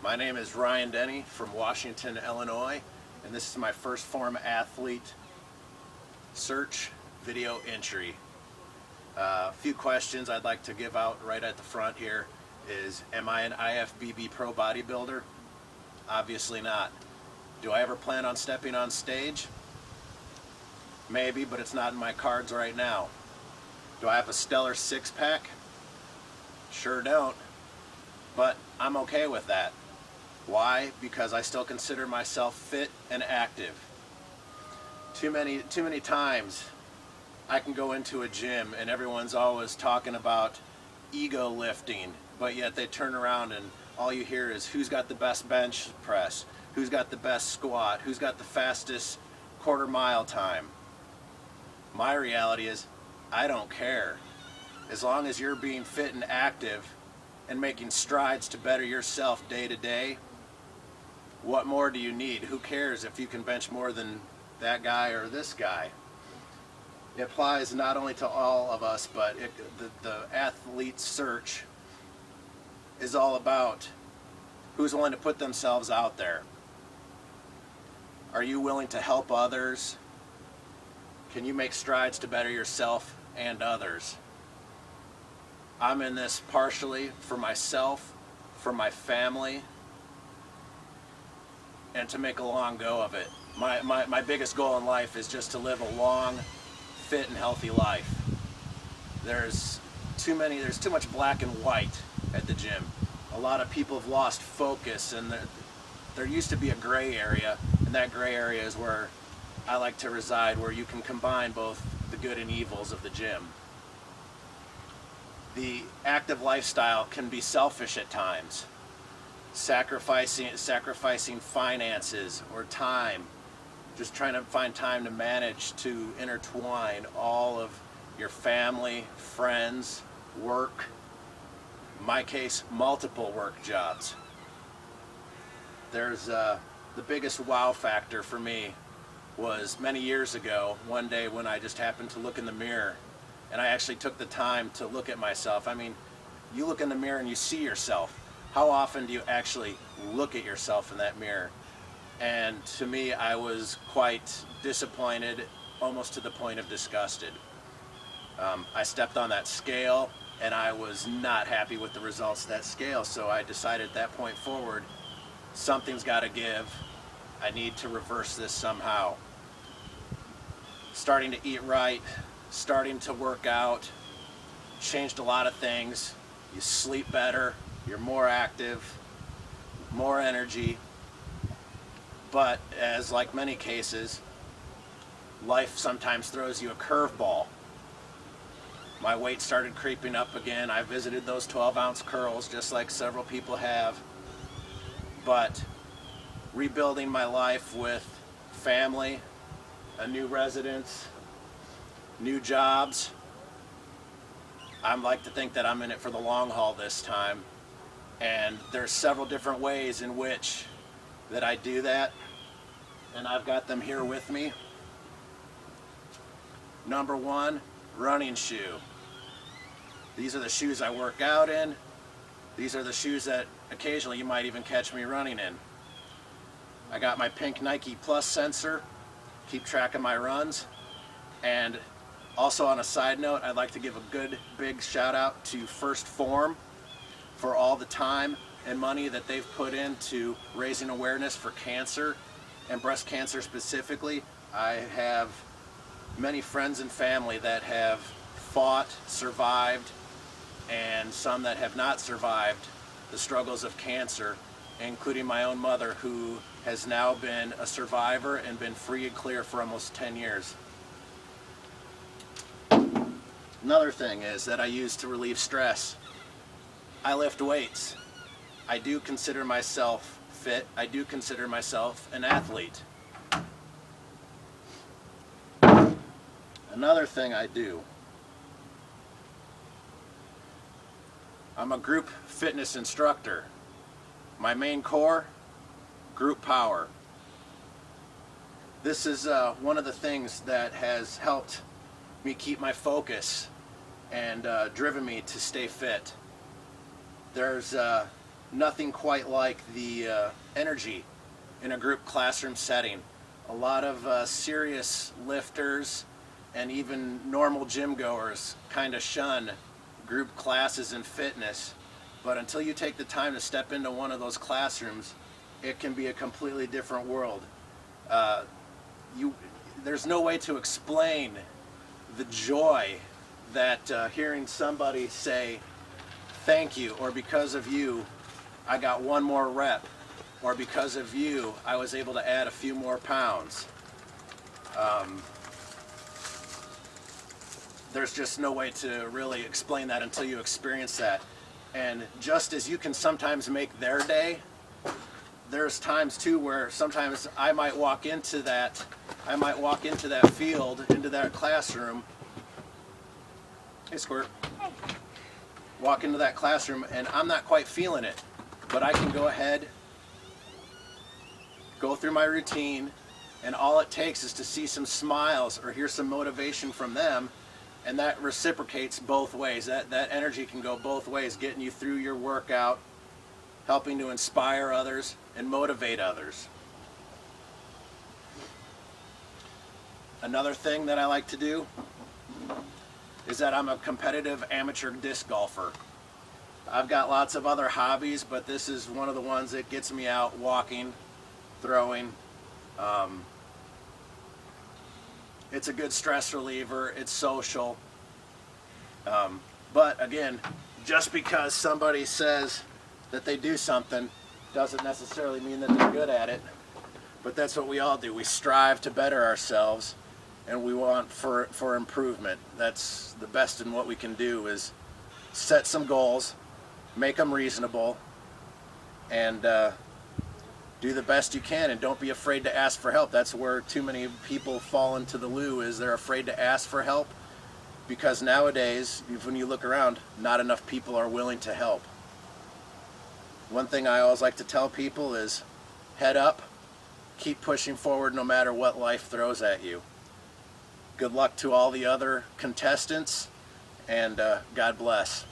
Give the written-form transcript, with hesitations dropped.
My name is Ryan Denny from Washington, Illinois, and this is my first Phorm Athlete search video entry. A few questions I'd like to give out right at the front here is, am I an IFBB pro bodybuilder? Obviously not. Do I ever plan on stepping on stage? Maybe, but it's not in my cards right now. Do I have a stellar six-pack? Sure don't, but I'm okay with that. Why? Because I still consider myself fit and active. Too many times I can go into a gym and everyone's always talking about ego lifting, but yet they turn around and all you hear is who's got the best bench press, who's got the best squat, who's got the fastest quarter-mile time. My reality is, I don't care. As long as you're being fit and active and making strides to better yourself day to day, what more do you need? Who cares if you can bench more than that guy or this guy? It applies not only to all of us, but the athlete search is all about who's willing to put themselves out there. Are you willing to help others? Can you make strides to better yourself and others? I'm in this partially for myself, for my family, and to make a long go of it. My biggest goal in life is just to live a long, fit and healthy life. There's too much black and white at the gym. A lot of people have lost focus, and there used to be a gray area, and that gray area is where I like to reside, where you can combine both the good and evils of the gym. The active lifestyle can be selfish at times. Sacrificing finances or time, just trying to find time to manage to intertwine all of your family, friends, work, in my case, multiple work jobs. There's the biggest wow factor for me was many years ago, one day when I just happened to look in the mirror and I actually took the time to look at myself. I mean, you look in the mirror and you see yourself. How often do you actually look at yourself in that mirror? And to me, I was quite disappointed, almost to the point of disgusted. I stepped on that scale and I was not happy with the results of that scale, so I decided at that point forward, something's got to give. I need to reverse this somehow. Starting to eat right, starting to work out, changed a lot of things. You sleep better, you're more active, more energy. But as like many cases, life sometimes throws you a curveball. My weight started creeping up again. I visited those 12-ounce curls just like several people have. But rebuilding my life with family, a new residence, new jobs, I like to think that I'm in it for the long haul this time. And there's several different ways in which that I do that, and I've got them here with me. Number one, running shoe. These are the shoes I work out in. These are the shoes that occasionally you might even catch me running in. I got my pink Nike Plus sensor, keep track of my runs. And also on a side note, I'd like to give a good big shout out to First Phorm for all the time and money that they've put into raising awareness for cancer and breast cancer specifically. I have many friends and family that have fought, survived, and some that have not survived the struggles of cancer, including my own mother, who has now been a survivor and been free and clear for almost 10 years. Another thing is that I use to relieve stress. I lift weights. I do consider myself fit. I do consider myself an athlete. Another thing I do, I'm a group fitness instructor. My main core, group power. This is one of the things that has helped me keep my focus and driven me to stay fit. There's nothing quite like the energy in a group classroom setting. A lot of serious lifters and even normal gym goers kind of shun group classes in fitness, but until you take the time to step into one of those classrooms, it can be a completely different world. There's no way to explain the joy that hearing somebody say, "Thank you," or "Because of you, I got one more rep," or "Because of you, I was able to add a few more pounds." There's just no way to really explain that until you experience that. And just as you can sometimes make their day, there's times too where sometimes I might walk into that field, into that classroom. Hey, Squirt. Hey. Walk into that classroom and I'm not quite feeling it, but I can go ahead, go through my routine, and all it takes is to see some smiles or hear some motivation from them, and that reciprocates both ways. That energy can go both ways, getting you through your workout, helping to inspire others and motivate others. Another thing that I like to do is that I'm a competitive amateur disc golfer. I've got lots of other hobbies, but this is one of the ones that gets me out walking, throwing. It's a good stress reliever, it's social. But again, just because somebody says that they do something doesn't necessarily mean that they're good at it. But that's what we all do. We strive to better ourselves, and we want for improvement. That's the best in what we can do, is set some goals, make them reasonable, and do the best you can, and don't be afraid to ask for help. That's where too many people fall into the loo, is they're afraid to ask for help, because nowadays, when you look around, not enough people are willing to help. One thing I always like to tell people is head up, keep pushing forward no matter what life throws at you. Good luck to all the other contestants, and God bless.